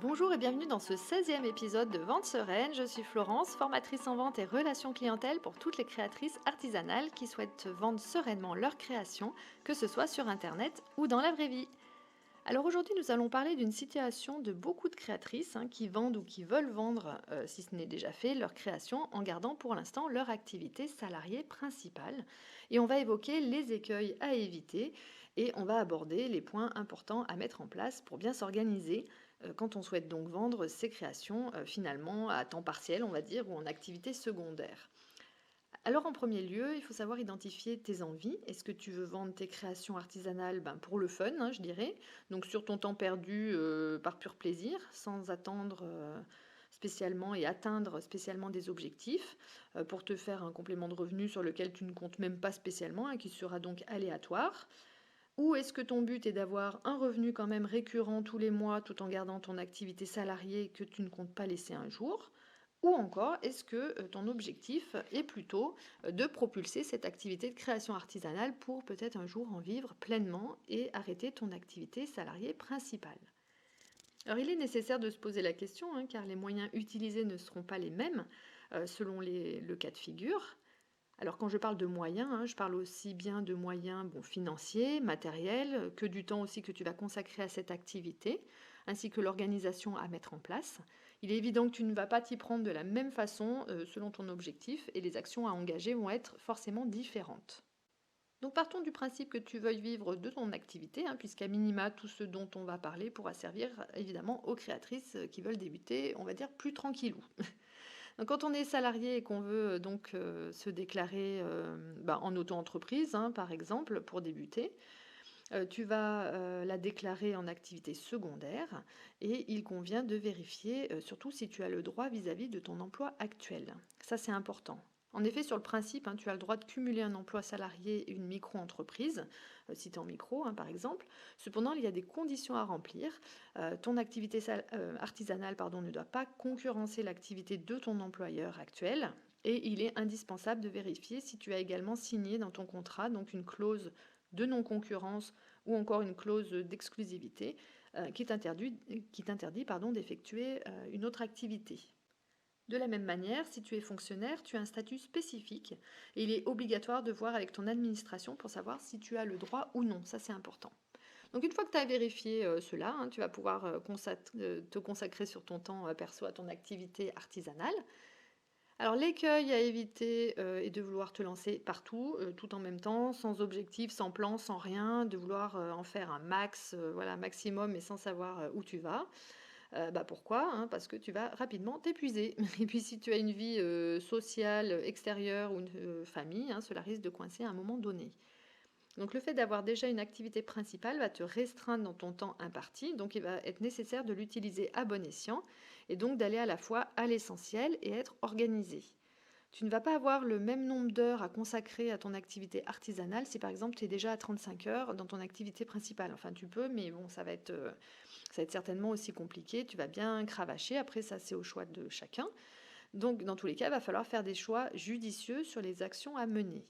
Bonjour et bienvenue dans ce 16e épisode de Vente Sereine. Je suis Florence, formatrice en vente et relations clientèle pour toutes les créatrices artisanales qui souhaitent vendre sereinement leurs créations, que ce soit sur Internet ou dans la vraie vie. Alors aujourd'hui, nous allons parler d'une situation de beaucoup de créatrices qui vendent ou qui veulent vendre, si ce n'est déjà fait, leurs créations en gardant pour l'instant leur activité salariée principale. Et on va évoquer les écueils à éviter et on va aborder les points importants à mettre en place pour bien s'organiser quand on souhaite donc vendre ses créations finalement à temps partiel, on va dire, ou en activité secondaire. Alors en premier lieu, il faut savoir identifier tes envies. Est-ce que tu veux vendre tes créations artisanales pour le fun, je dirais, donc sur ton temps perdu par pur plaisir, sans attendre spécialement et atteindre spécialement des objectifs, pour te faire un complément de revenu sur lequel tu ne comptes même pas spécialement, qui sera donc aléatoire. Ou est-ce que ton but est d'avoir un revenu quand même récurrent tous les mois tout en gardant ton activité salariée que tu ne comptes pas laisser un jour? Ou encore, est-ce que ton objectif est plutôt de propulser cette activité de création artisanale pour peut-être un jour en vivre pleinement et arrêter ton activité salariée principale? Alors il est nécessaire de se poser la question, car les moyens utilisés ne seront pas les mêmes selon le cas de figure. Alors quand je parle de moyens, je parle aussi bien de moyens financiers, matériels, que du temps aussi que tu vas consacrer à cette activité, ainsi que l'organisation à mettre en place. Il est évident que tu ne vas pas t'y prendre de la même façon selon ton objectif et les actions à engager vont être forcément différentes. Donc partons du principe que tu veuilles vivre de ton activité, puisqu'à minima, tout ce dont on va parler pourra servir évidemment aux créatrices qui veulent débuter, on va dire, plus tranquillou. Donc, quand on est salarié et qu'on veut donc se déclarer en auto-entreprise, par exemple, pour débuter, tu vas la déclarer en activité secondaire et il convient de vérifier surtout si tu as le droit vis-à-vis de ton emploi actuel. Ça, c'est important. En effet, sur le principe, tu as le droit de cumuler un emploi salarié et une micro-entreprise, si tu es en micro, par exemple. Cependant, il y a des conditions à remplir. Ton activité artisanale ne doit pas concurrencer l'activité de ton employeur actuel. Et il est indispensable de vérifier si tu as également signé dans ton contrat donc une clause de non-concurrence ou encore une clause d'exclusivité qui t'interdit d'effectuer une autre activité. De la même manière, si tu es fonctionnaire, tu as un statut spécifique et il est obligatoire de voir avec ton administration pour savoir si tu as le droit ou non. Ça, c'est important. Donc une fois que tu as vérifié cela, tu vas pouvoir te consacrer sur ton temps perso à ton activité artisanale. Alors l'écueil à éviter est de vouloir te lancer partout, tout en même temps, sans objectif, sans plan, sans rien, de vouloir en faire un max, voilà, maximum, mais sans savoir où tu vas. Pourquoi? Parce que tu vas rapidement t'épuiser. Et puis si tu as une vie sociale extérieure ou une famille, cela risque de coincer à un moment donné. Donc le fait d'avoir déjà une activité principale va te restreindre dans ton temps imparti, donc il va être nécessaire de l'utiliser à bon escient et donc d'aller à la fois à l'essentiel et être organisé. Tu ne vas pas avoir le même nombre d'heures à consacrer à ton activité artisanale si par exemple tu es déjà à 35 heures dans ton activité principale. Enfin tu peux, mais bon, ça va être certainement aussi compliqué, tu vas bien cravacher, après ça c'est au choix de chacun. Donc dans tous les cas, il va falloir faire des choix judicieux sur les actions à mener.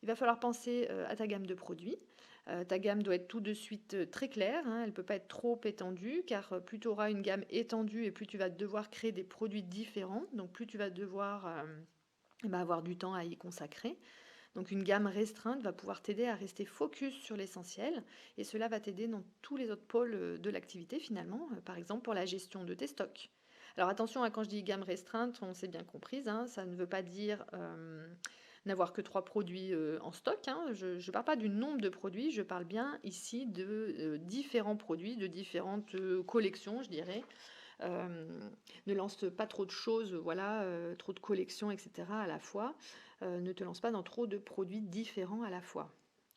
Il va falloir penser à ta gamme de produits. Ta gamme doit être tout de suite très claire, elle ne peut pas être trop étendue, car plus tu auras une gamme étendue et plus tu vas devoir créer des produits différents, donc plus tu vas devoir avoir du temps à y consacrer. Donc une gamme restreinte va pouvoir t'aider à rester focus sur l'essentiel et cela va t'aider dans tous les autres pôles de l'activité finalement, par exemple pour la gestion de tes stocks. Alors attention, quand je dis gamme restreinte, on s'est bien comprise, ça ne veut pas dire n'avoir que 3 produits en stock. Je ne parle pas du nombre de produits, je parle bien ici de différents produits, de différentes collections, je dirais. Ne lance pas trop de choses, voilà, trop de collections, etc. à la fois. Ne te lance pas dans trop de produits différents à la fois.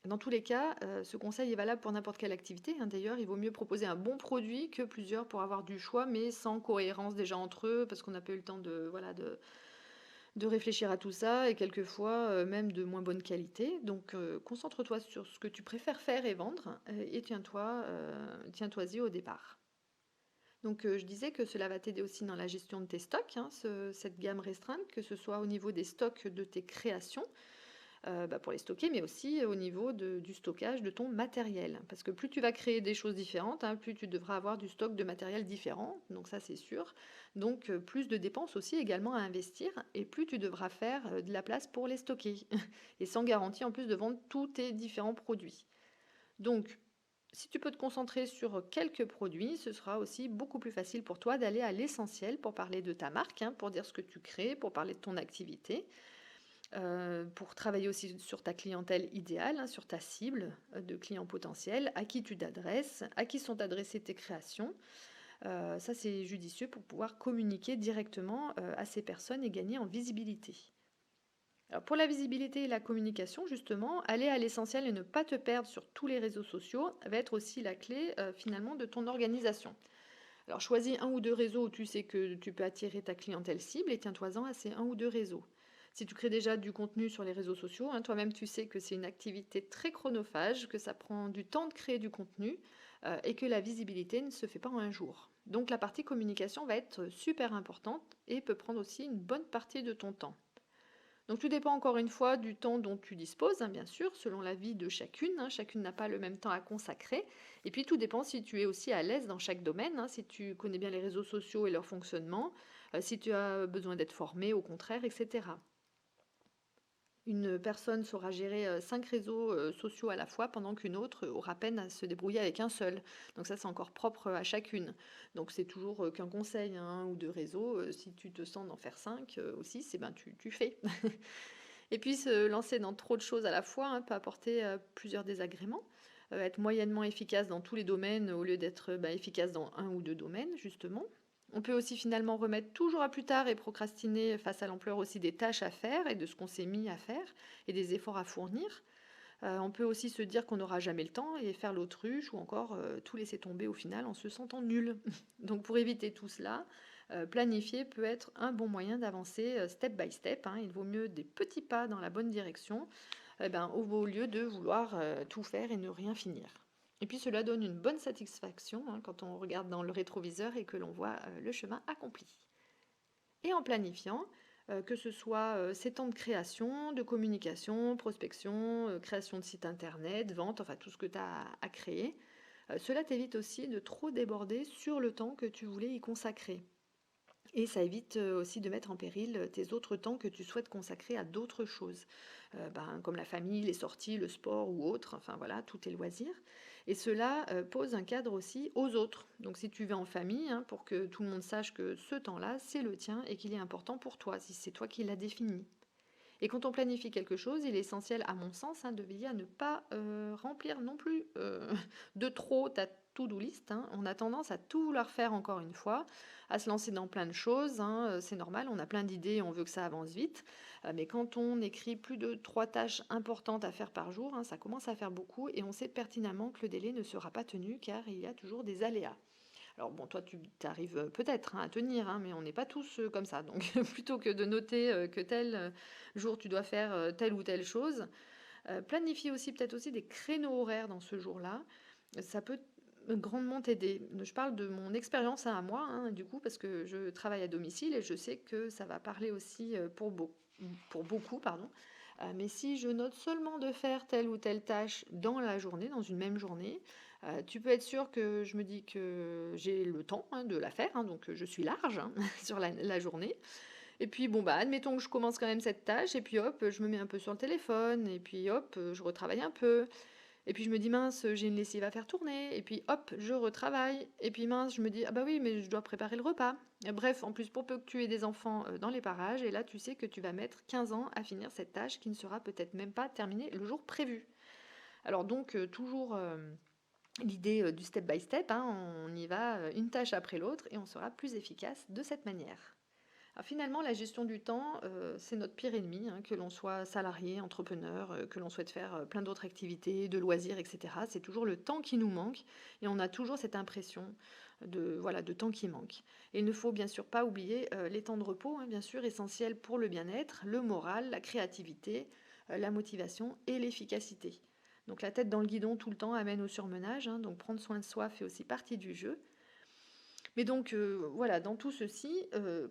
Dans tous les cas, ce conseil est valable pour n'importe quelle activité. D'ailleurs, il vaut mieux proposer un bon produit que plusieurs pour avoir du choix, mais sans cohérence déjà entre eux, parce qu'on n'a pas eu le temps de réfléchir à tout ça, et quelquefois même de moins bonne qualité. Donc concentre-toi sur ce que tu préfères faire et vendre, et tiens-toi-y au départ. Donc je disais que cela va t'aider aussi dans la gestion de tes stocks, cette gamme restreinte, que ce soit au niveau des stocks de tes créations, pour les stocker, mais aussi au niveau du stockage de ton matériel. Parce que plus tu vas créer des choses différentes, hein, plus tu devras avoir du stock de matériel différent, donc ça c'est sûr. Donc plus de dépenses aussi également à investir, et plus tu devras faire de la place pour les stocker, et sans garantie en plus de vendre tous tes différents produits. Donc, si tu peux te concentrer sur quelques produits, ce sera aussi beaucoup plus facile pour toi d'aller à l'essentiel pour parler de ta marque, hein, pour dire ce que tu crées, pour parler de ton activité, pour travailler aussi sur ta clientèle idéale, hein, sur ta cible de clients potentiels, à qui tu t'adresses, à qui sont adressées tes créations. Ça, c'est judicieux pour pouvoir communiquer directement à ces personnes et gagner en visibilité. Alors pour la visibilité et la communication, justement, aller à l'essentiel et ne pas te perdre sur tous les réseaux sociaux va être aussi la clé finalement de ton organisation. Alors choisis un ou deux réseaux où tu sais que tu peux attirer ta clientèle cible et tiens-toi-en à ces un ou deux réseaux. Si tu crées déjà du contenu sur les réseaux sociaux, hein, toi-même tu sais que c'est une activité très chronophage, que ça prend du temps de créer du contenu et que la visibilité ne se fait pas en un jour. Donc la partie communication va être super importante et peut prendre aussi une bonne partie de ton temps. Donc tout dépend encore une fois du temps dont tu disposes, hein, bien sûr, selon la vie de chacune, hein. Chacune n'a pas le même temps à consacrer. Et puis tout dépend si tu es aussi à l'aise dans chaque domaine, hein, si tu connais bien les réseaux sociaux et leur fonctionnement, si tu as besoin d'être formé au contraire, etc. Une personne saura gérer 5 réseaux sociaux à la fois pendant qu'une autre aura peine à se débrouiller avec un seul. Donc ça, c'est encore propre à chacune. Donc c'est toujours qu'un conseil, hein, ou de réseau. Si tu te sens d'en faire 5 ou 6, eh ben, tu fais. Et puis se lancer dans trop de choses à la fois, hein, peut apporter plusieurs désagréments. Être moyennement efficace dans tous les domaines au lieu d'être efficace dans un ou deux domaines, justement. On peut aussi finalement remettre toujours à plus tard et procrastiner face à l'ampleur aussi des tâches à faire et de ce qu'on s'est mis à faire et des efforts à fournir. On peut aussi se dire qu'on n'aura jamais le temps et faire l'autruche ou encore tout laisser tomber au final en se sentant nul. Donc pour éviter tout cela, planifier peut être un bon moyen d'avancer step by step, hein. Il vaut mieux des petits pas dans la bonne direction au lieu de vouloir tout faire et ne rien finir. Et puis cela donne une bonne satisfaction, hein, quand on regarde dans le rétroviseur et que l'on voit le chemin accompli. Et en planifiant, que ce soit ces temps de création, de communication, prospection, création de site internet, vente, enfin tout ce que tu as à créer, cela t'évite aussi de trop déborder sur le temps que tu voulais y consacrer. Et ça évite aussi de mettre en péril tes autres temps que tu souhaites consacrer à d'autres choses, comme la famille, les sorties, le sport ou autre, enfin voilà, tous tes loisirs. Et cela pose un cadre aussi aux autres. Donc si tu vas en famille, hein, pour que tout le monde sache que ce temps-là, c'est le tien et qu'il est important pour toi, si c'est toi qui l'as défini. Et quand on planifie quelque chose, il est essentiel, à mon sens, hein, de veiller à ne pas remplir non plus de trop ta to-do list, hein. On a tendance à tout vouloir faire encore une fois, à se lancer dans plein de choses, hein, c'est normal, on a plein d'idées, on veut que ça avance vite. Mais quand on écrit plus de 3 tâches importantes à faire par jour, hein, ça commence à faire beaucoup et on sait pertinemment que le délai ne sera pas tenu car il y a toujours des aléas. Alors bon, toi, tu arrives peut-être, hein, à tenir, hein, mais on n'est pas tous comme ça. Donc plutôt que de noter que tel jour tu dois faire telle ou telle chose, planifie aussi peut-être aussi des créneaux horaires dans ce jour-là. Ça peut grandement t'aider. Je parle de mon expérience à moi, hein, du coup, parce que je travaille à domicile et je sais que ça va parler aussi pour beaucoup, pardon. Mais si je note seulement de faire telle ou telle tâche dans la journée, dans une même journée, tu peux être sûr que je me dis que j'ai le temps, hein, de la faire, hein, donc je suis large, hein, sur la journée. Et puis bon, admettons que je commence quand même cette tâche, et puis hop, je me mets un peu sur le téléphone, et puis hop, je retravaille un peu. Et puis je me dis mince, j'ai une lessive à faire tourner, et puis hop, je retravaille. Et puis mince, je me dis ah bah oui, mais je dois préparer le repas. Et bref, en plus, pour peu que tu aies des enfants dans les parages, et là tu sais que tu vas mettre 15 ans à finir cette tâche qui ne sera peut-être même pas terminée le jour prévu. Alors donc, toujours l'idée du step by step, hein, on y va une tâche après l'autre et on sera plus efficace de cette manière. Alors finalement, la gestion du temps, c'est notre pire ennemi, hein, que l'on soit salarié, entrepreneur, que l'on souhaite faire plein d'autres activités, de loisirs, etc. C'est toujours le temps qui nous manque et on a toujours cette impression de temps qui manque. Et il ne faut bien sûr pas oublier les temps de repos, hein, bien sûr, essentiels pour le bien-être, le moral, la créativité, la motivation et l'efficacité. Donc la tête dans le guidon tout le temps amène au surmenage, hein, donc prendre soin de soi fait aussi partie du jeu. Mais donc, voilà, dans tout ceci,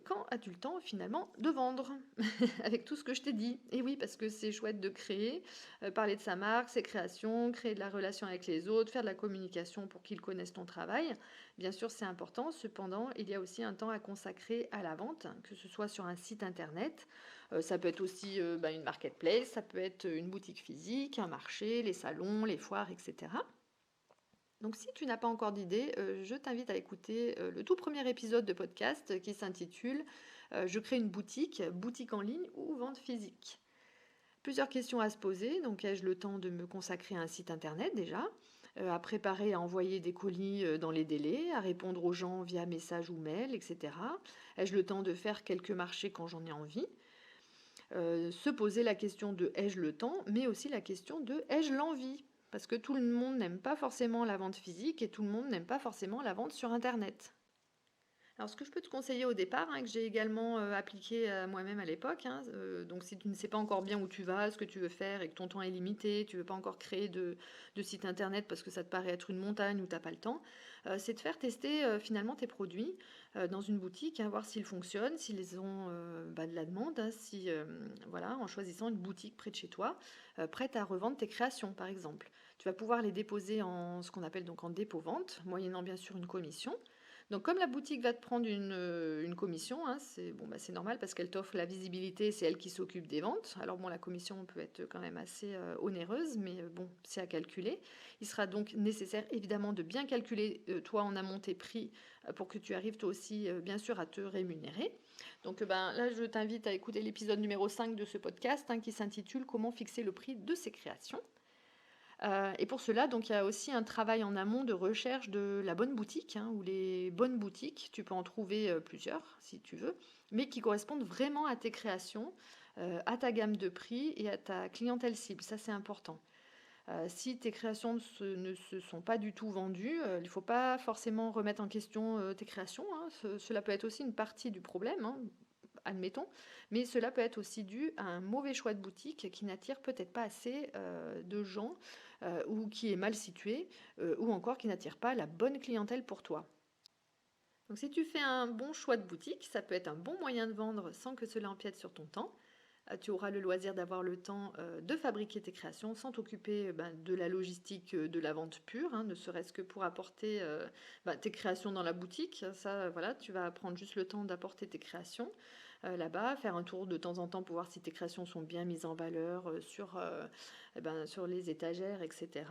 quand as-tu le temps finalement de vendre? Avec tout ce que je t'ai dit. Et oui, parce que c'est chouette de créer, parler de sa marque, ses créations, créer de la relation avec les autres, faire de la communication pour qu'ils connaissent ton travail. Bien sûr, c'est important. Cependant, il y a aussi un temps à consacrer à la vente, que ce soit sur un site internet. Ça peut être aussi, une marketplace, ça peut être une boutique physique, un marché, les salons, les foires, etc. Donc si tu n'as pas encore d'idée, je t'invite à écouter le tout premier épisode de podcast qui s'intitule Je crée une boutique, boutique en ligne ou vente physique. Plusieurs questions à se poser. Donc ai-je le temps de me consacrer à un site internet déjà, à préparer, à envoyer des colis dans les délais, à répondre aux gens via message ou mail, etc. Ai-je le temps de faire quelques marchés quand j'en ai envie? Se poser la question de ai-je le temps, mais aussi la question de ai-je l'envie? Parce que tout le monde n'aime pas forcément la vente physique et tout le monde n'aime pas forcément la vente sur Internet. Alors, ce que je peux te conseiller au départ, hein, que j'ai également appliqué à moi-même à l'époque, hein, donc si tu ne sais pas encore bien où tu vas, ce que tu veux faire et que ton temps est limité, tu ne veux pas encore créer de site internet parce que ça te paraît être une montagne où tu n'as pas le temps, c'est de faire tester finalement tes produits dans une boutique, hein, voir s'ils fonctionnent, s'ils ont de la demande, hein, si, voilà, en choisissant une boutique près de chez toi, prête à revendre tes créations par exemple. Tu vas pouvoir les déposer en ce qu'on appelle donc en dépôt-vente, moyennant bien sûr une commission. Donc comme la boutique va te prendre une commission, hein, c'est normal parce qu'elle t'offre la visibilité, c'est elle qui s'occupe des ventes. Alors bon, la commission peut être quand même assez onéreuse, mais bon, c'est à calculer. Il sera donc nécessaire évidemment de bien calculer toi en amont tes prix pour que tu arrives toi aussi bien sûr à te rémunérer. Donc là, je t'invite à écouter l'épisode numéro 5 de ce podcast, hein, qui s'intitule Comment fixer le prix de ses créations. Et pour cela, donc, il y a aussi un travail en amont de recherche de la bonne boutique, hein, ou les bonnes boutiques. Tu peux en trouver plusieurs si tu veux, mais qui correspondent vraiment à tes créations, à ta gamme de prix et à ta clientèle cible. Ça, c'est important. Si tes créations ne se sont pas du tout vendues, il ne faut pas forcément remettre en question tes créations, hein. Cela peut être aussi une partie du problème, hein, admettons, mais cela peut être aussi dû à un mauvais choix de boutique qui n'attire peut-être pas assez de gens, ou qui est mal situé, ou encore qui n'attire pas la bonne clientèle pour toi. Donc si tu fais un bon choix de boutique, ça peut être un bon moyen de vendre sans que cela empiète sur ton temps. Tu auras le loisir d'avoir le temps de fabriquer tes créations sans t'occuper de la logistique de la vente pure, hein, ne serait-ce que pour apporter tes créations dans la boutique. Ça, voilà, tu vas prendre juste le temps d'apporter tes créations là-bas, faire un tour de temps en temps pour voir si tes créations sont bien mises en valeur sur les étagères, etc.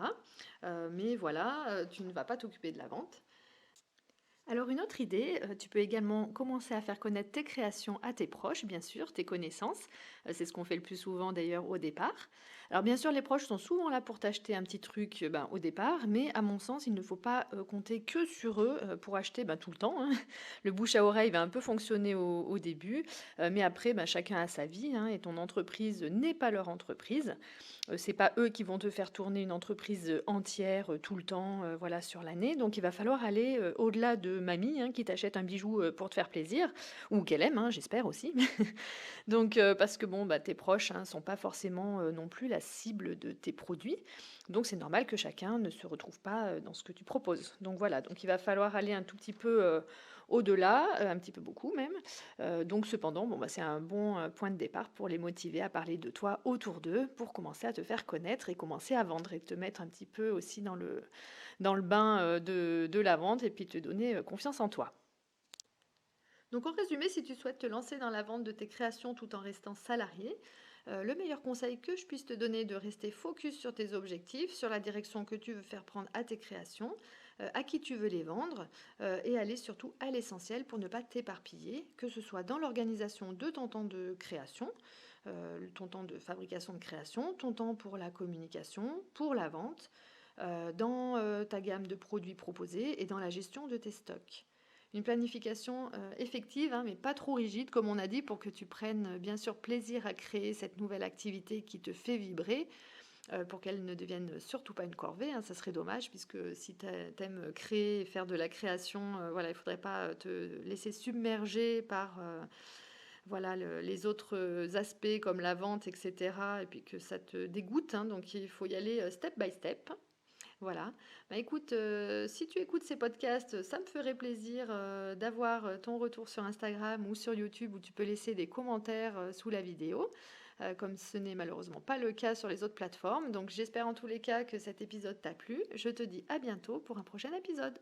Mais voilà, tu ne vas pas t'occuper de la vente. Alors une autre idée, tu peux également commencer à faire connaître tes créations à tes proches, bien sûr, tes connaissances. C'est ce qu'on fait le plus souvent d'ailleurs au départ. Alors bien sûr, les proches sont souvent là pour t'acheter un petit truc au départ, mais à mon sens, il ne faut pas compter que sur eux pour acheter tout le temps, hein. Le bouche à oreille va un peu fonctionner au début, mais après, chacun a sa vie, hein, et ton entreprise n'est pas leur entreprise. C'est pas eux qui vont te faire tourner une entreprise entière tout le temps, voilà, sur l'année. Donc il va falloir aller au-delà de mamie, hein, qui t'achète un bijou pour te faire plaisir, ou qu'elle aime, hein, j'espère aussi. Donc parce que bon, tes proches, hein, sont pas forcément non plus la cible de tes produits. Donc c'est normal que chacun ne se retrouve pas dans ce que tu proposes. Donc voilà, donc il va falloir aller un tout petit peu au-delà, un petit peu beaucoup même. Donc cependant, c'est un bon point de départ pour les motiver à parler de toi autour d'eux, pour commencer à te faire connaître et commencer à vendre et te mettre un petit peu aussi dans le bain de la vente et puis te donner confiance en toi. Donc en résumé, si tu souhaites te lancer dans la vente de tes créations tout en restant salarié, le meilleur conseil que je puisse te donner est de rester focus sur tes objectifs, sur la direction que tu veux faire prendre à tes créations, à qui tu veux les vendre, et aller surtout à l'essentiel pour ne pas t'éparpiller, que ce soit dans l'organisation de ton temps de création, ton temps de fabrication de création, ton temps pour la communication, pour la vente, dans ta gamme de produits proposés et dans la gestion de tes stocks. Une planification effective, hein, mais pas trop rigide, comme on a dit, pour que tu prennes bien sûr plaisir à créer cette nouvelle activité qui te fait vibrer, pour qu'elle ne devienne surtout pas une corvée, hein, ça serait dommage, puisque si tu aimes créer, faire de la création, voilà, il ne faudrait pas te laisser submerger par voilà, les autres aspects comme la vente, etc., et puis que ça te dégoûte, hein, donc il faut y aller step by step. Voilà. Bah, écoute, si tu écoutes ces podcasts, ça me ferait plaisir, d'avoir, ton retour sur Instagram ou sur YouTube où tu peux laisser des commentaires, sous la vidéo, comme ce n'est malheureusement pas le cas sur les autres plateformes. Donc j'espère en tous les cas que cet épisode t'a plu. Je te dis à bientôt pour un prochain épisode.